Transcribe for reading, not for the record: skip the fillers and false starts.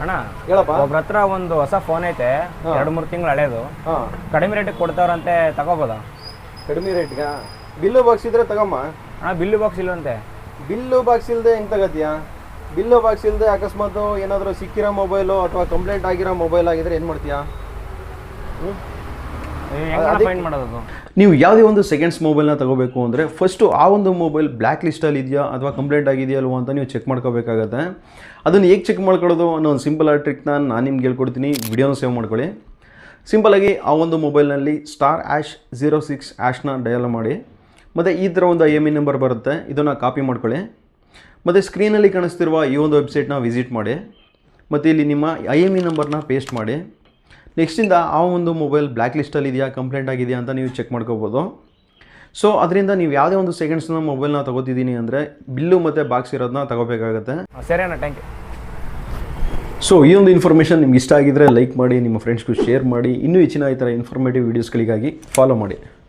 ಅಣ್ಣ ಹೇಳಪ್ಪ. ಒಬ್ರ ಹತ್ರ ಒಂದು ಹೊಸ ಫೋನ್ ಐತೆ, 2-3 ತಿಂಗಳು ಹಳೇದು. ಕಡಿಮೆ ರೇಟಿಗೆ ಕೊಡ್ತಾವ್ರಂತೆ, ತಗೋಬೋದಾ? ಕಡಿಮೆ ರೇಟ್ಗೆ ಬಿಲ್ಲು ಬಾಕ್ಸ್ ಇದ್ರೆ ತಗೊಮ್ಮ. ಅಣ್ಣ ಬಿಲ್ಲು ಬಾಕ್ಸ್ ಇಲ್ಲಂತೆ. ಬಿಲ್ಲು ಬಾಕ್ಸ್ ಇಲ್ಲದೆ ಹೆಂಗೆ ತಗೋತೀಯಾ? ಬಿಲ್ಲು ಬಾಕ್ಸ್ ಇಲ್ಲದೆ ಅಕಸ್ಮಾತ್ ಏನಾದರೂ ಸಿಕ್ಕಿರೋ ಮೊಬೈಲು ಅಥವಾ ಕಂಪ್ಲೇಂಟ್ ಆಗಿರೋ ಮೊಬೈಲ್ ಆಗಿದ್ರೆ ಏನು ಮಾಡ್ತೀಯಾ? ಫೈಂಡ್ ಮಾಡೋದು? ನೀವು ಯಾವುದೇ ಒಂದು ಸೆಕೆಂಡ್ಸ್ ಮೊಬೈಲ್ನ ತಗೋಬೇಕು ಅಂದರೆ ಫಸ್ಟು ಆ ಒಂದು ಮೊಬೈಲ್ ಬ್ಲ್ಯಾಕ್ ಲಿಸ್ಟಲ್ಲಿ ಇದೆಯಾ ಅಥವಾ ಕಂಪ್ಲೇಂಟ್ ಆಗಿದೆಯಾ ಅಲ್ವಾ ಅಂತ ನೀವು ಚೆಕ್ ಮಾಡ್ಕೋಬೇಕಾಗತ್ತೆ. ಅದನ್ನು ಹೇಗೆ ಚೆಕ್ ಮಾಡ್ಕೊಳ್ಳೋದು ಅನ್ನೋ ಒಂದು ಸಿಂಪಲ್ ಆಗಿ ಟ್ರಿಕ್ನ ನಾನು ನಿಮ್ಗೆ ಹೇಳ್ಕೊಡ್ತೀನಿ. ವಿಡಿಯೋನ ಸೇವ್ ಮಾಡ್ಕೊಳ್ಳಿ. ಸಿಂಪಲಾಗಿ ಆ ಒಂದು ಮೊಬೈಲ್ನಲ್ಲಿ *#06# ಡಯಲ್ ಮಾಡಿ, ಮತ್ತು ಈ ಥರ ಒಂದು IMEI ನಂಬರ್ ಬರುತ್ತೆ, ಇದನ್ನು ಕಾಪಿ ಮಾಡ್ಕೊಳ್ಳಿ. ಮತ್ತು ಸ್ಕ್ರೀನಲ್ಲಿ ಕಾಣಿಸ್ತಿರುವ ಈ ಒಂದು ವೆಬ್ಸೈಟ್ನ ವಿಸಿಟ್ ಮಾಡಿ, ಮತ್ತು ಇಲ್ಲಿ ನಿಮ್ಮ IMEI ನಂಬರ್ನ ಪೇಸ್ಟ್ ಮಾಡಿ. ನೆಕ್ಸ್ಟಿಂದ ಆ ಒಂದು ಮೊಬೈಲ್ ಬ್ಲ್ಯಾಕ್ ಲಿಸ್ಟಲ್ಲಿ ಇದೆಯಾ, ಕಂಪ್ಲೇಂಟ್ ಆಗಿದೆಯಾ ಅಂತ ನೀವು ಚೆಕ್ ಮಾಡ್ಕೋಬೋದು. ಸೊ ಅದರಿಂದ ನೀವು ಯಾವುದೇ ಒಂದು ಸೆಕೆಂಡ್ಸ್ನ ಮೊಬೈಲ್ನ ತೊಗೋತಿದ್ದೀನಿ ಅಂದರೆ ಬಿಲ್ಲು ಮತ್ತು ಬಾಕ್ಸ್ ಇರೋದನ್ನ ತಗೋಬೇಕಾಗತ್ತೆ. ಸರಿ ಅಣ್ಣ, ಥ್ಯಾಂಕ್ ಯು. ಸೊ ಈ ಒಂದು ಇನ್ಫಾರ್ಮೇಷನ್ ನಿಮ್ಗೆ ಇಷ್ಟ ಆಗಿದ್ದರೆ ಲೈಕ್ ಮಾಡಿ, ನಿಮ್ಮ ಫ್ರೆಂಡ್ಸ್ಗೂ ಶೇರ್ ಮಾಡಿ. ಇನ್ನೂ ಹೆಚ್ಚಿನ ಈ ಥರ ಇನ್ಫಾರ್ಮೇಟಿವ್ ವೀಡಿಯೋಸ್ಗಳಿಗಾಗಿ ಫಾಲೋ ಮಾಡಿ.